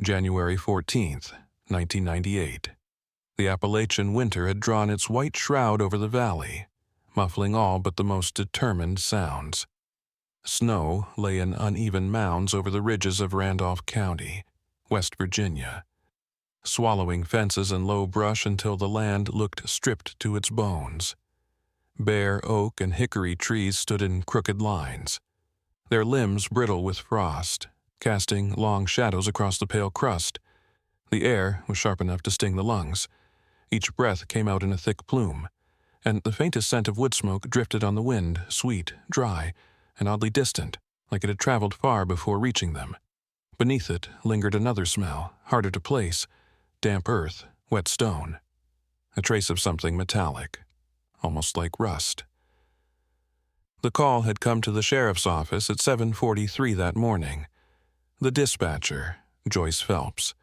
January 14th, 1998. The Appalachian winter had drawn its white shroud over the valley, muffling all but the most determined sounds. Snow lay in uneven mounds over the ridges of Randolph County, West Virginia, swallowing fences and low brush until the land looked stripped to its bones. Bare oak and hickory trees stood in crooked lines, their limbs brittle with frost, casting long shadows across the pale crust. The air was sharp enough to sting the lungs. Each breath came out in a thick plume, and the faintest scent of wood smoke drifted on the wind, sweet, dry, and oddly distant, like it had traveled far before reaching them. Beneath it lingered another smell, harder to place: damp earth, wet stone, a trace of something metallic, almost like rust. The call had come to the sheriff's office at 7:43 that morning. The dispatcher, Joyce Phelps,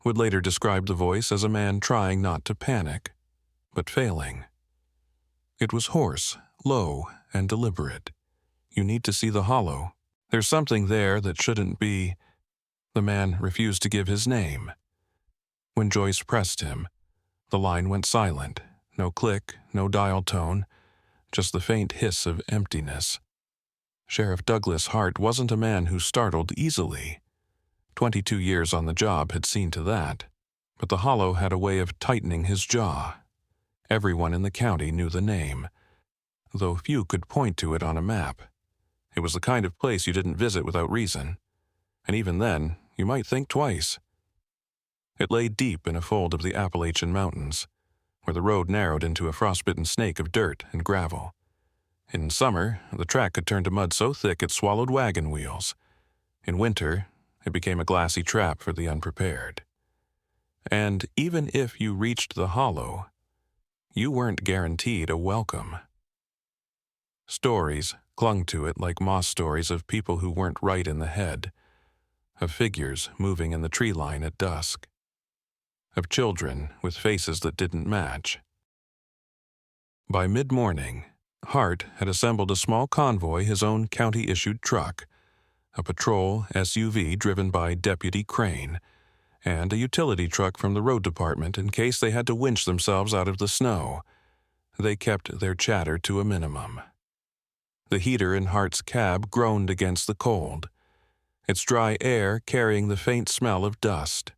would later describe the voice as a man trying not to panic, but failing. It was hoarse, low, and deliberate. "You need to see the hollow. There's something there that shouldn't be." The man refused to give his name. When Joyce pressed him, the line went silent. No click, no dial tone, just the faint hiss of emptiness. Sheriff Douglas Hart wasn't a man who startled easily. 22 years on the job had seen to that. But the hollow had a way of tightening his jaw. Everyone in the county knew the name, though few could point to it on a map. It was the kind of place you didn't visit without reason, and even then, you might think twice. It lay deep in a fold of the Appalachian Mountains, where the road narrowed into a frostbitten snake of dirt and gravel. In summer, the track could turn to mud so thick it swallowed wagon wheels. In winter, it became a glassy trap for the unprepared. And even if you reached the hollow, you weren't guaranteed a welcome. Stories clung to it like moss stories of people who weren't right in the head, of figures moving in the tree line at dusk, of children with faces that didn't match. By mid-morning, Hart had assembled a small convoy, his own county-issued truck, a patrol SUV driven by Deputy Crane, and a utility truck from the road department in case they had to winch themselves out of the snow. They kept their chatter to a minimum. The heater in Hart's cab groaned against the cold, its dry air carrying the faint smell of dust.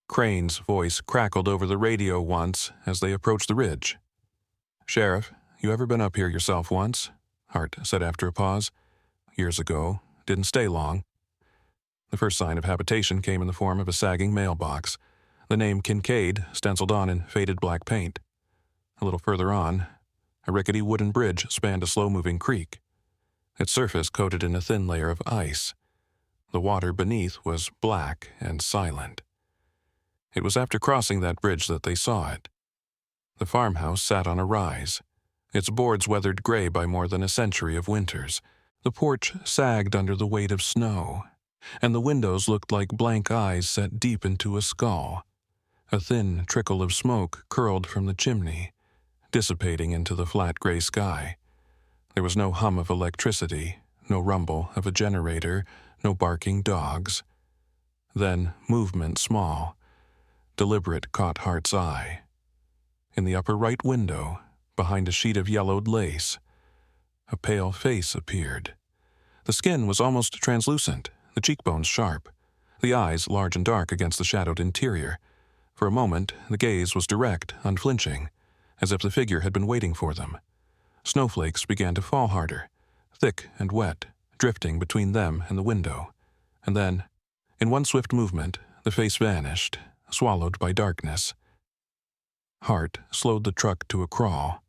Crane's voice crackled over the radio once as they approached the ridge. "Sheriff, you ever been up here yourself once?" Hart said after a pause. "Years ago. Didn't stay long." The first sign of habitation came in the form of a sagging mailbox, the name Kincaid stenciled on in faded black paint. A little further on, a rickety wooden bridge spanned a slow-moving creek, its surface coated in a thin layer of ice. The water beneath was black and silent. It was after crossing that bridge that they saw it. The farmhouse sat on a rise, its boards weathered gray by more than a century of winters. The porch sagged under the weight of snow, and the windows looked like blank eyes set deep into a skull. A thin trickle of smoke curled from the chimney, dissipating into the flat gray sky. There was no hum of electricity, no rumble of a generator, no barking dogs. Then movement small, deliberate caught Hart's eye. In the upper right window, behind a sheet of yellowed lace, a pale face appeared. The skin was almost translucent, the cheekbones sharp, the eyes large and dark against the shadowed interior. For a moment, the gaze was direct, unflinching, as if the figure had been waiting for them. Snowflakes began to fall harder, thick and wet, drifting between them and the window. And then, in one swift movement, the face vanished, swallowed by darkness. Hart slowed the truck to a crawl.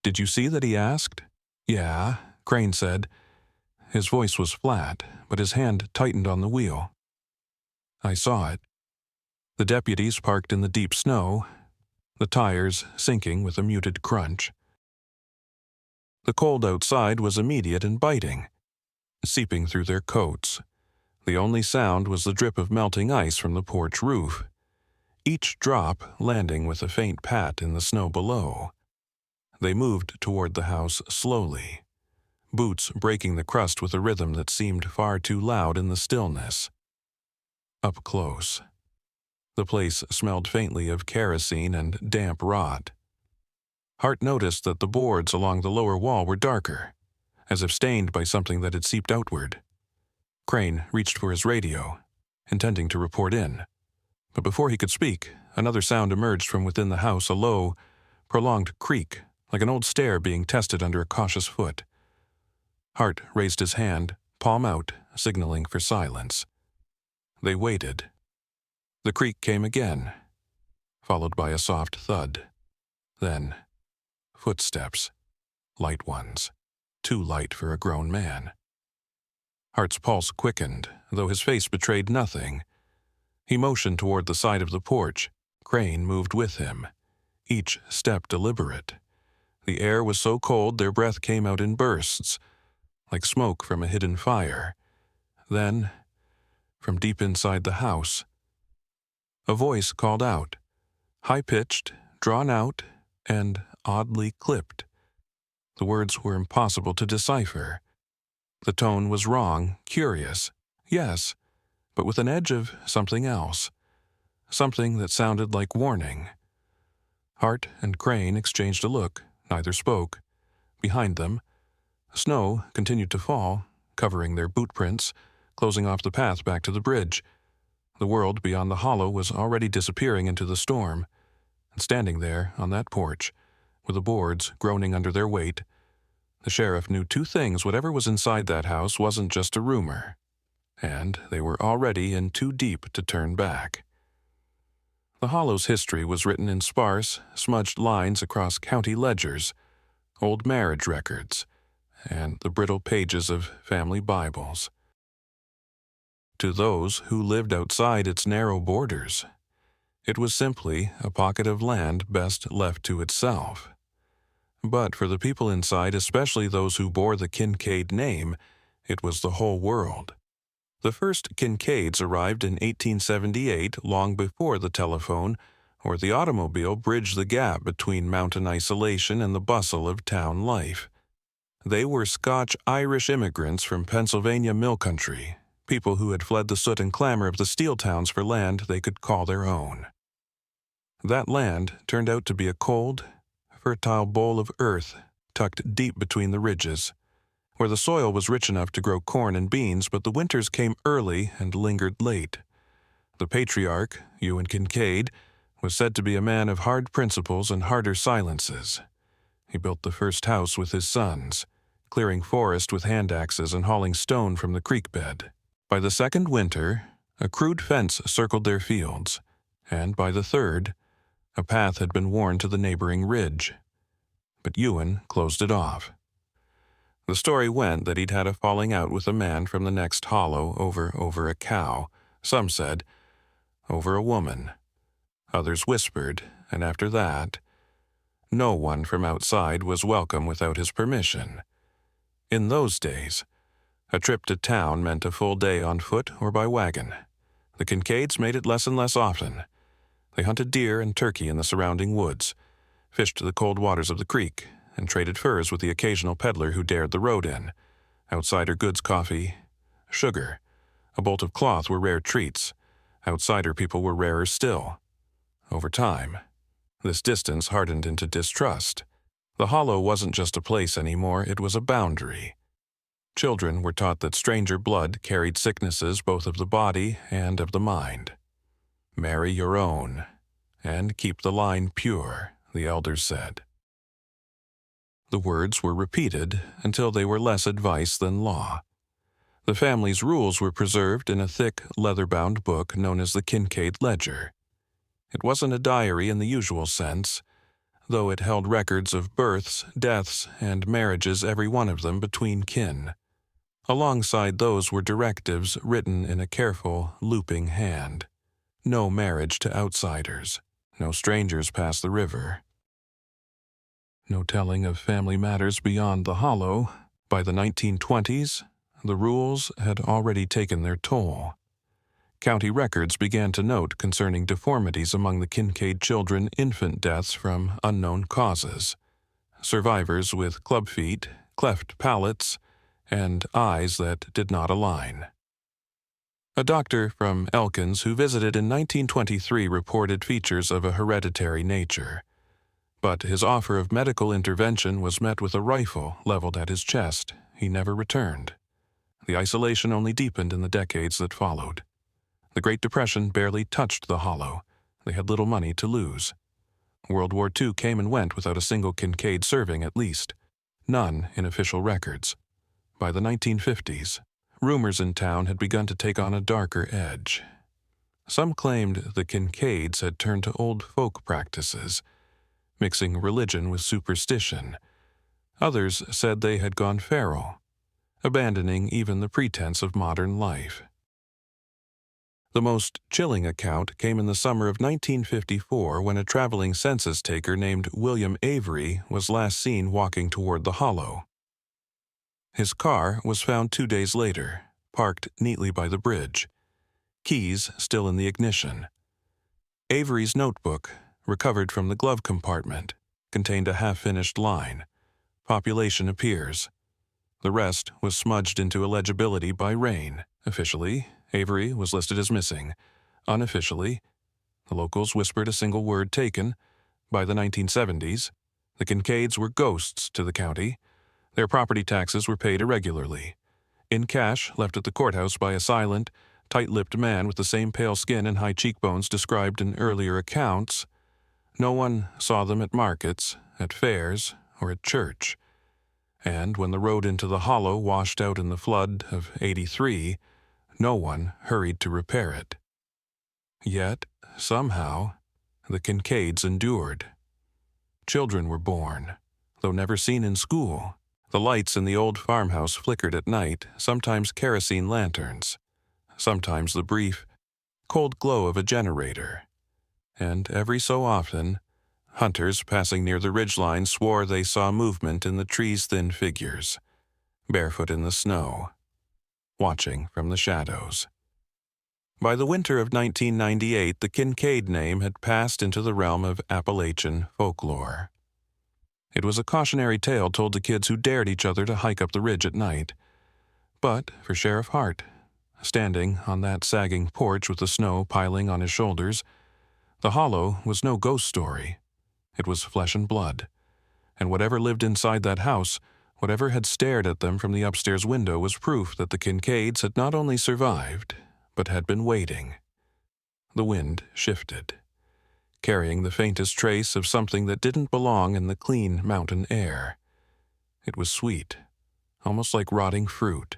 "Did you see that?" he asked. "Yeah," Crane said. His voice was flat, but his hand tightened on the wheel. "I saw it." The deputies parked in the deep snow, the tires sinking with a muted crunch. The cold outside was immediate and biting, seeping through their coats. The only sound was the drip of melting ice from the porch roof, each drop landing with a faint pat in the snow below. They moved toward the house slowly, boots breaking the crust with a rhythm that seemed far too loud in the stillness. Up close. The place smelled faintly of kerosene and damp rot. Hart noticed that the boards along the lower wall were darker, as if stained by something that had seeped outward. Crane reached for his radio, intending to report in. But before he could speak, another sound emerged from within the house, a low, prolonged creak, like an old stair being tested under a cautious foot. Hart raised his hand, palm out, signaling for silence. They waited. The creak came again, followed by a soft thud. Then, footsteps, light ones, too light for a grown man. Hart's pulse quickened, though his face betrayed nothing. He motioned toward the side of the porch. Crane moved with him, each step deliberate. The air was so cold their breath came out in bursts, like smoke from a hidden fire. Then, from deep inside the house, a voice called out, high-pitched, drawn out, and oddly clipped. The words were impossible to decipher. The tone was wrong, curious, yes, but with an edge of something else, something that sounded like warning. Hart and Crane exchanged a look. Neither spoke. Behind them, snow continued to fall, covering their boot prints, closing off the path back to the bridge. The world beyond the hollow was already disappearing into the storm, and standing there on that porch, with the boards groaning under their weight, the sheriff knew two things: whatever was inside that house wasn't just a rumor, and they were already in too deep to turn back. The hollow's history was written in sparse, smudged lines across county ledgers, old marriage records, and the brittle pages of family Bibles. To those who lived outside its narrow borders, it was simply a pocket of land best left to itself. But for the people inside, especially those who bore the Kincaid name, it was the whole world. The first Kincaids arrived in 1878, long before the telephone or the automobile bridged the gap between mountain isolation and the bustle of town life. They were Scotch-Irish immigrants from Pennsylvania mill country, people who had fled the soot and clamor of the steel towns for land they could call their own. That land turned out to be a cold, fertile bowl of earth tucked deep between the ridges, where the soil was rich enough to grow corn and beans, but the winters came early and lingered late. The patriarch, Ewan Kincaid, was said to be a man of hard principles and harder silences. He built the first house with his sons, clearing forest with hand axes and hauling stone from the creek bed. By the second winter, a crude fence circled their fields, and by the third, a path had been worn to the neighboring ridge. But Ewan closed it off. The story went that he'd had a falling out with a man from the next hollow over a cow. Some said, over a woman. Others whispered, and after that, no one from outside was welcome without his permission. In those days, a trip to town meant a full day on foot or by wagon. The Kincaids made it less and less often. They hunted deer and turkey in the surrounding woods, fished the cold waters of the creek, and traded furs with the occasional peddler who dared the road in. Outsider goods, coffee, sugar, a bolt of cloth were rare treats. Outsider people were rarer still. Over time, this distance hardened into distrust. The hollow wasn't just a place anymore, it was a boundary. Children were taught that stranger blood carried sicknesses both of the body and of the mind. Marry your own, and keep the line pure, the elders said. The words were repeated until they were less advice than law. The family's rules were preserved in a thick, leather-bound book known as the Kincaid Ledger. It wasn't a diary in the usual sense, though it held records of births, deaths, and marriages, every one of them between kin. Alongside those were directives written in a careful, looping hand. No marriage to outsiders. No strangers past the river. No telling of family matters beyond the hollow. By the 1920s, the rules had already taken their toll. County records began to note concerning deformities among the Kincaid children, infant deaths from unknown causes, survivors with club feet, cleft palates, and eyes that did not align. A doctor from Elkins who visited in 1923 reported features of a hereditary nature, but his offer of medical intervention was met with a rifle leveled at his chest. He never returned. The isolation only deepened in the decades that followed. The Great Depression barely touched the Hollow. They had little money to lose. World War II came and went without a single Kincaid serving, at least. None in official records. By the 1950s, rumors in town had begun to take on a darker edge. Some claimed the Kincaids had turned to old folk practices, mixing religion with superstition. Others said they had gone feral, abandoning even the pretense of modern life. The most chilling account came in the summer of 1954 when a traveling census taker named William Avery was last seen walking toward the Hollow. His car was found 2 days later, parked neatly by the bridge, keys still in the ignition. Avery's notebook, recovered from the glove compartment, contained a half-finished line. Population appears. The rest was smudged into illegibility by rain. Officially, Avery was listed as missing. Unofficially, the locals whispered a single word taken. By the 1970s, the Kincaids were ghosts to the county. Their property taxes were paid irregularly. In cash left at the courthouse by a silent, tight-lipped man with the same pale skin and high cheekbones described in earlier accounts, no one saw them at markets, at fairs, or at church. And when the road into the Hollow washed out in the flood of '83, no one hurried to repair it. Yet, somehow, the Kincaids endured. Children were born, though never seen in school. The lights in the old farmhouse flickered at night, sometimes kerosene lanterns, sometimes the brief, cold glow of a generator. And every so often, hunters passing near the ridgeline swore they saw movement in the trees' thin figures, barefoot in the snow, watching from the shadows. By the winter of 1998, the Kincaid name had passed into the realm of Appalachian folklore. It was a cautionary tale told to kids who dared each other to hike up the ridge at night. But for Sheriff Hart, standing on that sagging porch with the snow piling on his shoulders, the Hollow was no ghost story. It was flesh and blood. And whatever lived inside that house, whatever had stared at them from the upstairs window, was proof that the Kincaids had not only survived, but had been waiting. The wind shifted, carrying the faintest trace of something that didn't belong in the clean mountain air. It was sweet, almost like rotting fruit,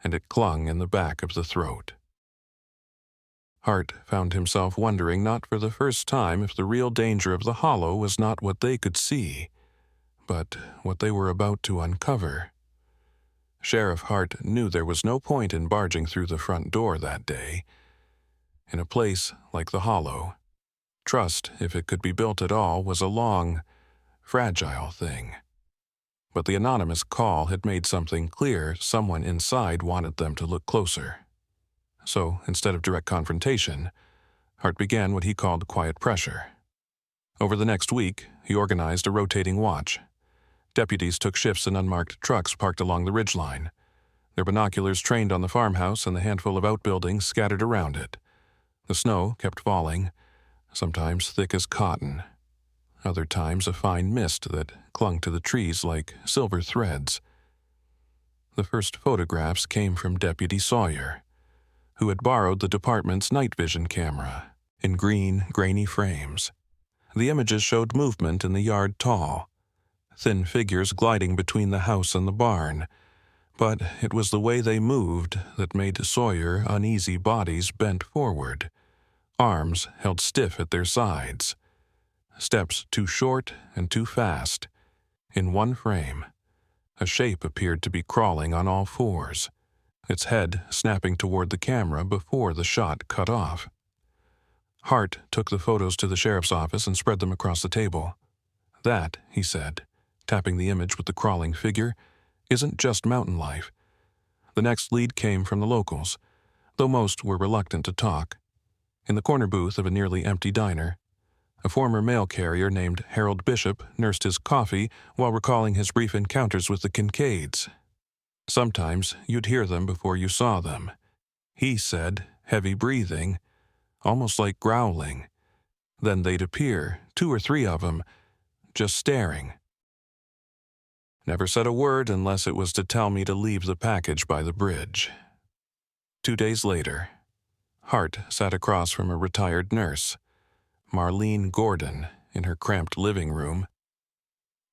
and it clung in the back of the throat. Hart found himself wondering not for the first time if the real danger of the Hollow was not what they could see, but what they were about to uncover. Sheriff Hart knew there was no point in barging through the front door that day. In a place like the Hollow, trust, if it could be built at all, was a long, fragile thing. But the anonymous call had made something clear. Someone inside wanted them to look closer. So, instead of direct confrontation, Hart began what he called quiet pressure. Over the next week, he organized a rotating watch. Deputies took shifts in unmarked trucks parked along the ridgeline, their binoculars trained on the farmhouse and the handful of outbuildings scattered around it. The snow kept falling, sometimes thick as cotton, other times a fine mist that clung to the trees like silver threads. The first photographs came from Deputy Sawyer, who had borrowed the department's night vision camera in green, grainy frames. The images showed movement in the yard tall, thin figures gliding between the house and the barn, but it was the way they moved that made Sawyer uneasy. Bodies bent forward, arms held stiff at their sides, steps too short and too fast. In one frame, a shape appeared to be crawling on all fours, its head snapping toward the camera before the shot cut off. Hart took the photos to the sheriff's office and spread them across the table. "That," he said, tapping the image with the crawling figure, "isn't just mountain life." The next lead came from the locals, though most were reluctant to talk. In the corner booth of a nearly empty diner, a former mail carrier named Harold Bishop nursed his coffee while recalling his brief encounters with the Kincaids. "Sometimes you'd hear them before you saw them," he said, heavy breathing, almost like growling. Then they'd appear, 2 or 3 of them, just staring. Never said a word unless it was to tell me to leave the package by the bridge. 2 days later, Hart sat across from a retired nurse, Marlene Gordon, in her cramped living room.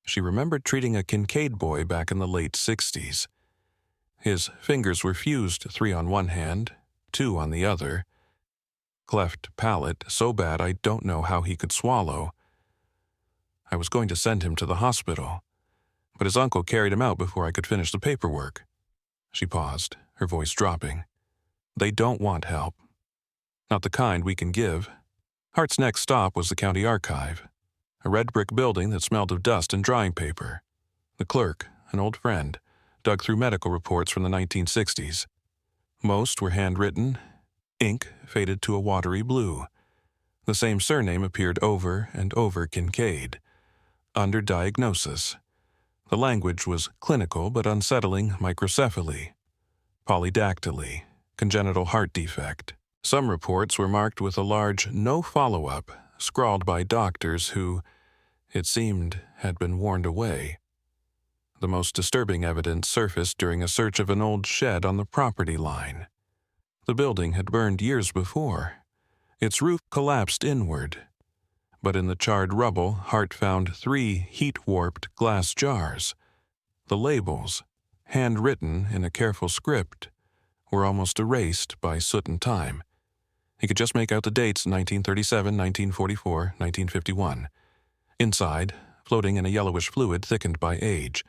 She remembered treating a Kincaid boy back in the late 60s. His fingers were fused, 3 on one hand, 2 on the other. Cleft palate so bad I don't know how he could swallow. I was going to send him to the hospital, but his uncle carried him out before I could finish the paperwork. She paused, her voice dropping. They don't want help. Not the kind we can give. Hart's next stop was the county archive, a red brick building that smelled of dust and drying paper. The clerk, an old friend, dug through medical reports from the 1960s. Most were handwritten. Ink faded to a watery blue. The same surname appeared over and over Kincaid. Under diagnosis. The language was clinical but unsettling microcephaly, polydactyly, congenital heart defect. Some reports were marked with a large no follow-up, scrawled by doctors who, it seemed, had been warned away. The most disturbing evidence surfaced during a search of an old shed on the property line. The building had burned years before. Its roof collapsed inward. But in the charred rubble, Hart found 3 heat-warped glass jars. The labels, handwritten in a careful script, were almost erased by soot and time. He could just make out the dates 1937, 1944, 1951. Inside, floating in a yellowish fluid thickened by age,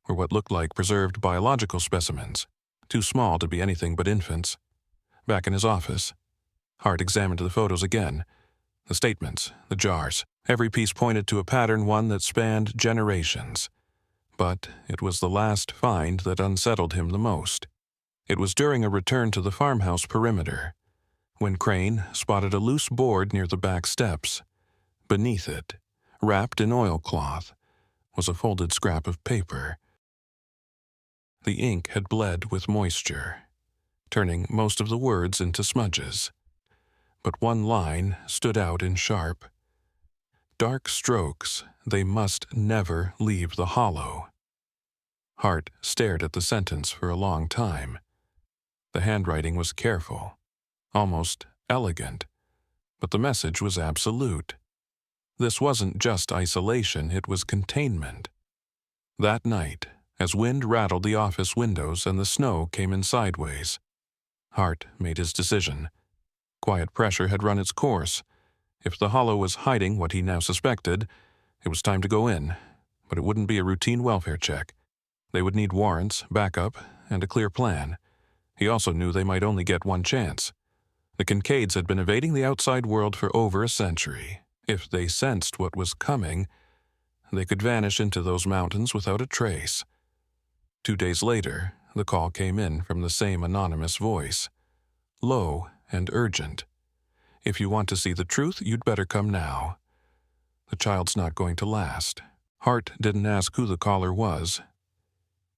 were what looked like preserved biological specimens, too small to be anything but infants. Back in his office, Hart examined the photos again. The statements, the jars, every piece pointed to a pattern, one that spanned generations. But it was the last find that unsettled him the most. It was during a return to the farmhouse perimeter, when Crane spotted a loose board near the back steps. Beneath it, wrapped in oilcloth, was a folded scrap of paper. The ink had bled with moisture, turning most of the words into smudges. But one line stood out in sharp. Dark strokes, they must never leave the hollow. Hart stared at the sentence for a long time. The handwriting was careful, almost elegant, but the message was absolute. This wasn't just isolation, it was containment. That night, as wind rattled the office windows and the snow came in sideways, Hart made his decision. Quiet pressure had run its course. If the hollow was hiding what he now suspected, it was time to go in, but it wouldn't be a routine welfare check. They would need warrants, backup, and a clear plan. He also knew they might only get one chance. The Kincaids had been evading the outside world for over a century. If they sensed what was coming, they could vanish into those mountains without a trace. 2 days later, the call came in from the same anonymous voice. Low and urgent. If you want to see the truth, you'd better come now. The child's not going to last. Hart didn't ask who the caller was.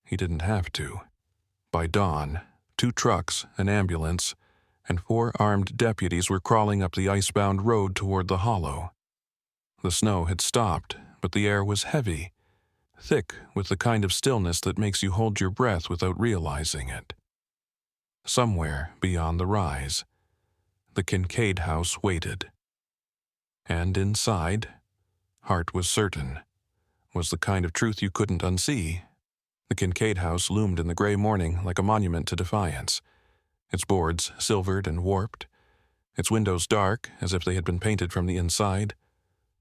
He didn't have to. By dawn, 2 trucks, an ambulance, and 4 armed deputies were crawling up the icebound road toward the hollow. The snow had stopped, but the air was heavy, thick with the kind of stillness that makes you hold your breath without realizing it. Somewhere beyond the rise, the Kincaid house waited. And inside, Hart was certain, was the kind of truth you couldn't unsee. The Kincaid house loomed in the gray morning like a monument to defiance, its boards silvered and warped, its windows dark as if they had been painted from the inside.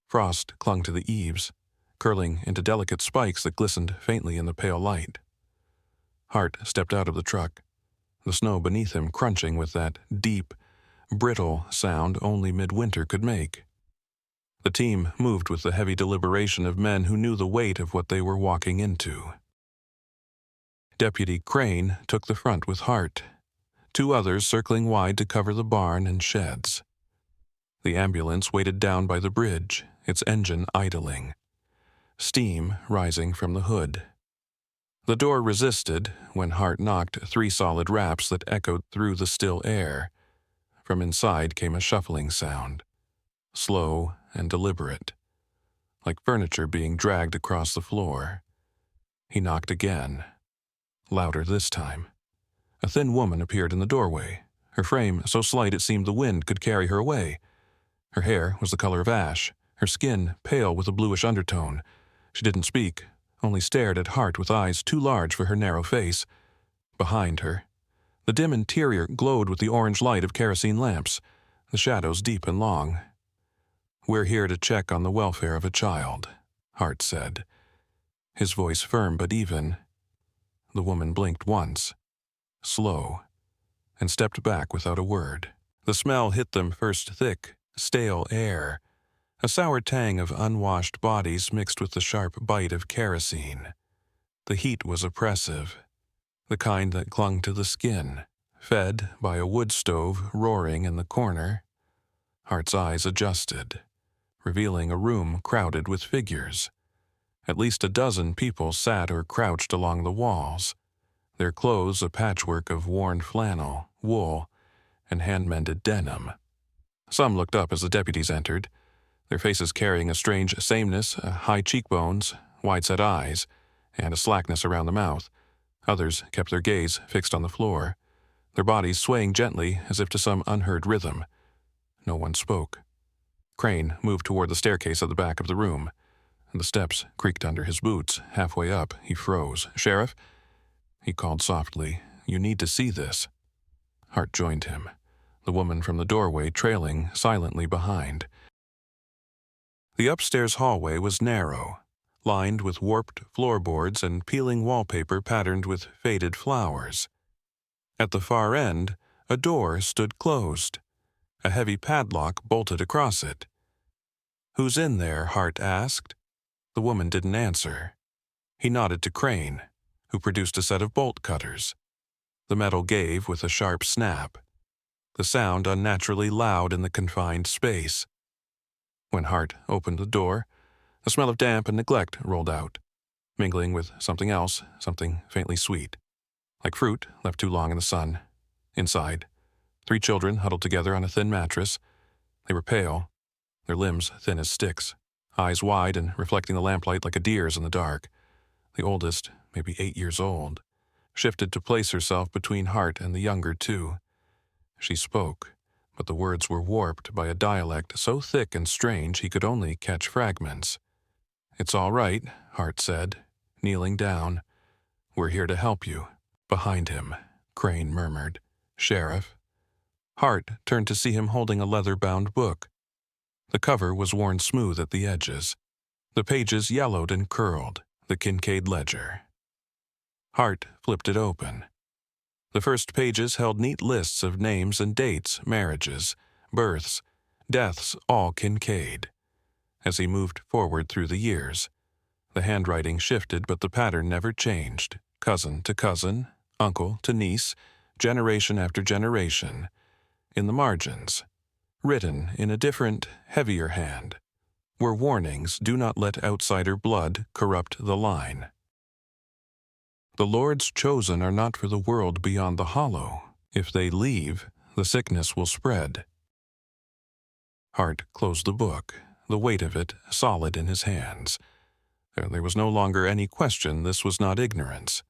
Frost clung to the eaves, curling into delicate spikes that glistened faintly in the pale light. Hart stepped out of the truck, the snow beneath him crunching with that deep, brittle sound only midwinter could make. The team moved with the heavy deliberation of men who knew the weight of what they were walking into. Deputy Crane took the front with Hart, 2 others circling wide to cover the barn and sheds. The ambulance waited down by the bridge, its engine idling, steam rising from the hood. The door resisted when Hart knocked 3 solid raps that echoed through the still air. from inside came a shuffling sound, slow and deliberate, like furniture being dragged across the floor. He knocked again, louder this time. A thin woman appeared in the doorway, her frame so slight it seemed the wind could carry her away. Her hair was the color of ash, her skin pale with a bluish undertone. She didn't speak, only stared at Hart with eyes too large for her narrow face. Behind her, the dim interior glowed with the orange light of kerosene lamps, the shadows deep and long. "We're here to check on the welfare of a child," Hart said, his voice firm but even. The woman blinked once, slow, and stepped back without a word. The smell hit them first thick, stale air, a sour tang of unwashed bodies mixed with the sharp bite of kerosene. The heat was oppressive, the kind that clung to the skin, fed by a wood stove roaring in the corner. Hart's eyes adjusted, revealing a room crowded with figures. At least a dozen people sat or crouched along the walls, their clothes a patchwork of worn flannel, wool, and hand-mended denim. Some looked up as the deputies entered, their faces carrying a strange sameness, high cheekbones, wide-set eyes, and a slackness around the mouth. Others kept their gaze fixed on the floor, their bodies swaying gently as if to some unheard rhythm. No one spoke. Crane moved toward the staircase at the back of the room. The steps creaked under his boots. Halfway up, he froze. "Sheriff?" He called softly. "You need to see this." Hart joined him, the woman from the doorway trailing silently behind. The upstairs hallway was narrow, lined with warped floorboards and peeling wallpaper patterned with faded flowers. At the far end, a door stood closed, a heavy padlock bolted across it. "Who's in there?" Hart asked. The woman didn't answer. He nodded to Crane, who produced a set of bolt cutters. The metal gave with a sharp snap, the sound unnaturally loud in the confined space. When Hart opened the door, a smell of damp and neglect rolled out, mingling with something else, something faintly sweet, like fruit left too long in the sun. Inside, 3 children huddled together on a thin mattress. They were pale, their limbs thin as sticks, eyes wide and reflecting the lamplight like a deer's in the dark. The oldest, maybe 8 years old, shifted to place herself between Hart and the younger 2. She spoke, but the words were warped by a dialect so thick and strange he could only catch fragments. "It's all right," Hart said, kneeling down. "We're here to help you." Behind him, Crane murmured, "Sheriff." Hart turned to see him holding a leather-bound book. The cover was worn smooth at the edges, the pages yellowed and curled, the Kincaid ledger. Hart flipped it open. The first pages held neat lists of names and dates, marriages, births, deaths, all Kincaid. As he moved forward through the years, the handwriting shifted but the pattern never changed, cousin to cousin, uncle to niece, generation after generation. In the margins, written in a different, heavier hand, were warnings: "Do not let outsider blood corrupt the line. The Lord's chosen are not for the world beyond the hollow. If they leave, the sickness will spread." Hart closed the book, the weight of it solid in his hands. There was no longer any question this was not ignorance,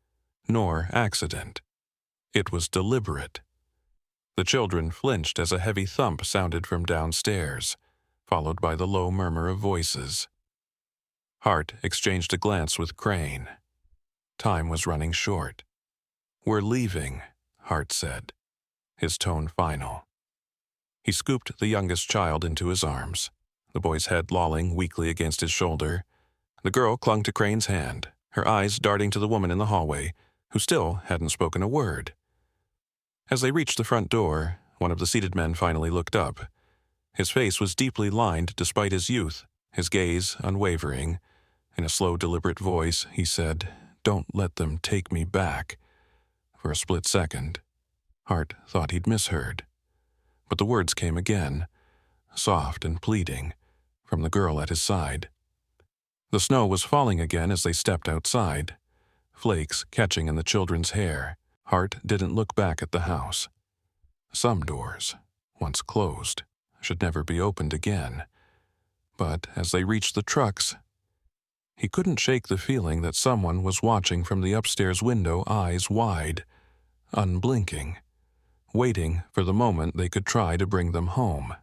nor accident. It was deliberate. The children flinched as a heavy thump sounded from downstairs, followed by the low murmur of voices. Hart exchanged a glance with Crane. Time was running short. "We're leaving," Hart said, his tone final. He scooped the youngest child into his arms, the boy's head lolling weakly against his shoulder. The girl clung to Crane's hand, her eyes darting to the woman in the hallway, who still hadn't spoken a word. As they reached the front door, one of the seated men finally looked up. His face was deeply lined despite his youth, his gaze unwavering. In a slow, deliberate voice, he said, "Don't let them take me back." For a split second, Hart thought he'd misheard. But the words came again, soft and pleading, from the girl at his side. The snow was falling again as they stepped outside, flakes catching in the children's hair. Hart didn't look back at the house. Some doors once closed, should never be opened again. But as they reached the trucks, he couldn't shake the feeling that someone was watching from the upstairs window, eyes wide, unblinking, waiting for the moment they could try to bring them home.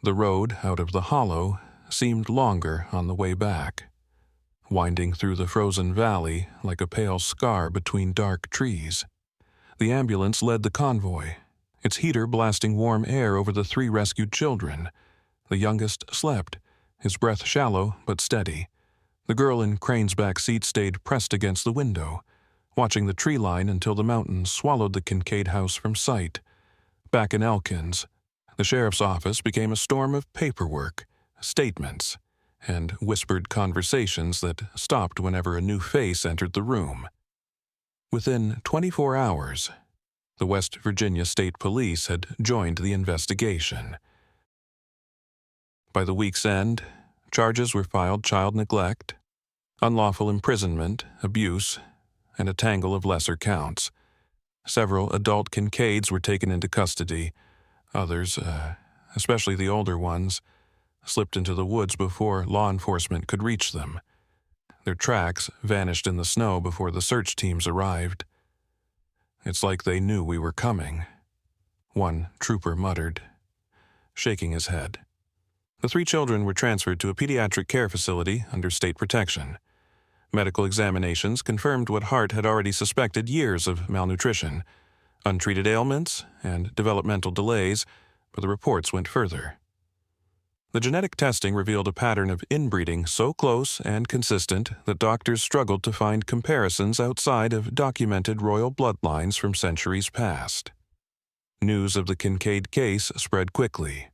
The road out of the hollow seemed longer on the way back, winding through the frozen valley like a pale scar between dark trees. The ambulance led the convoy, its heater blasting warm air over the 3 rescued children. The youngest slept, his breath shallow but steady. The girl in Crane's back seat stayed pressed against the window, watching the tree line until the mountains swallowed the Kincaid house from sight. Back in Elkins, the sheriff's office became a storm of paperwork, statements, and whispered conversations that stopped whenever a new face entered the room. Within 24 hours, the West Virginia State Police had joined the investigation. By the week's end, charges were filed: child neglect, unlawful imprisonment, abuse, and a tangle of lesser counts. Several adult Kincaids were taken into custody. Others, especially the older ones, slipped into the woods before law enforcement could reach them. Their tracks vanished in the snow before the search teams arrived. "It's like they knew we were coming," one trooper muttered, shaking his head. The 3 children were transferred to a pediatric care facility under state protection. Medical examinations confirmed what Hart had already suspected: years of malnutrition, untreated ailments, and developmental delays, but the reports went further. The genetic testing revealed a pattern of inbreeding so close and consistent that doctors struggled to find comparisons outside of documented royal bloodlines from centuries past. News of the Kincaid case spread quickly,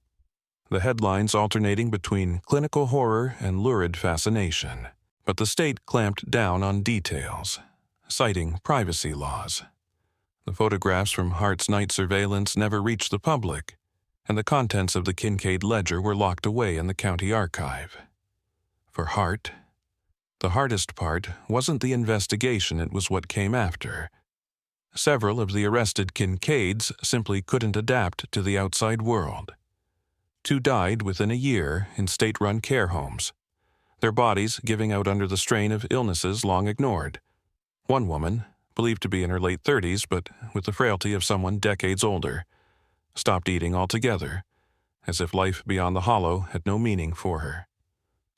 the headlines alternating between clinical horror and lurid fascination. But the state clamped down on details, citing privacy laws. The photographs from Hart's night surveillance never reached the public, and the contents of the Kincaid ledger were locked away in the county archive. For Hart, the hardest part wasn't the investigation, it was what came after. Several of the arrested Kincaids simply couldn't adapt to the outside world. 2 died within a year in state-run care homes, their bodies giving out under the strain of illnesses long ignored. One woman, believed to be in her late 30s but with the frailty of someone decades older, stopped eating altogether, as if life beyond the hollow had no meaning for her.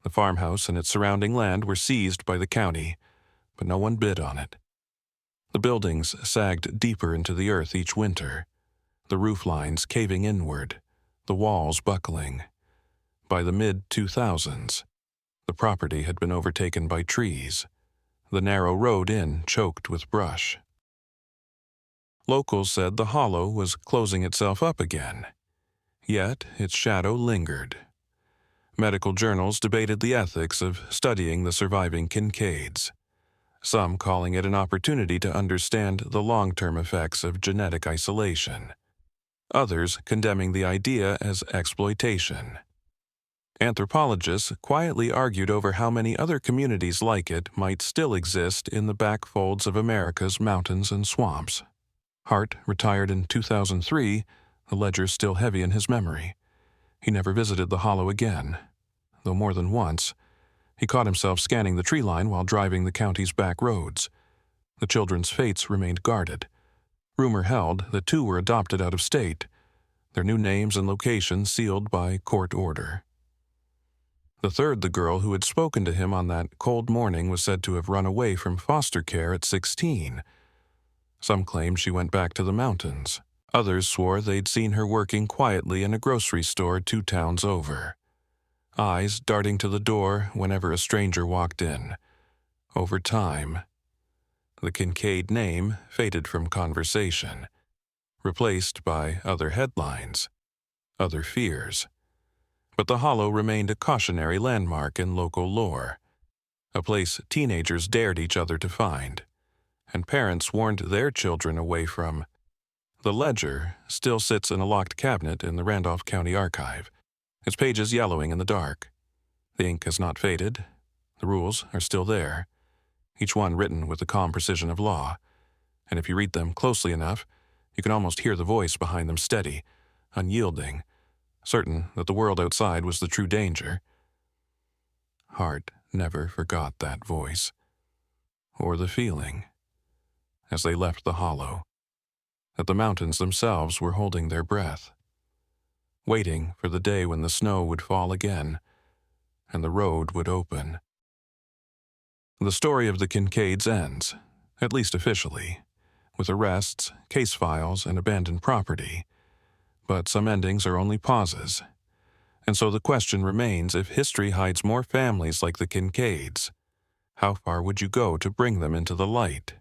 The farmhouse and its surrounding land were seized by the county, but no one bid on it. The buildings sagged deeper into the earth each winter, the roof lines caving inward, the walls buckling. By the mid-2000s, the property had been overtaken by trees, the narrow road in choked with brush. Locals said the hollow was closing itself up again, yet its shadow lingered. Medical journals debated the ethics of studying the surviving Kincaids, some calling it an opportunity to understand the long-term effects of genetic isolation, others condemning the idea as exploitation. Anthropologists quietly argued over how many other communities like it might still exist in the backfolds of America's mountains and swamps. Hart retired in 2003, the ledger still heavy in his memory. He never visited the hollow again, though more than once he caught himself scanning the tree line while driving the county's back roads. The children's fates remained guarded. Rumor held that 2 were adopted out of state, their new names and locations sealed by court order. The 3rd, the girl who had spoken to him on that cold morning, was said to have run away from foster care at 16. Some claimed she went back to the mountains. Others swore they'd seen her working quietly in a grocery store 2 towns over, eyes darting to the door whenever a stranger walked in. Over time, the Kincaid name faded from conversation, replaced by other headlines, other fears. But the hollow remained a cautionary landmark in local lore, a place teenagers dared each other to find, and parents warned their children away from. The ledger still sits in a locked cabinet in the Randolph County Archive, its pages yellowing in the dark. The ink has not faded. The rules are still there, each one written with the calm precision of law, and if you read them closely enough, you can almost hear the voice behind them steady, unyielding, certain that the world outside was the true danger. Hart never forgot that voice, or the feeling, as they left the hollow, that the mountains themselves were holding their breath, waiting for the day when the snow would fall again and the road would open. The story of the Kincaids ends, at least officially, with arrests, case files, and abandoned property. But some endings are only pauses, and so the question remains, if history hides more families like the Kincaids, how far would you go to bring them into the light?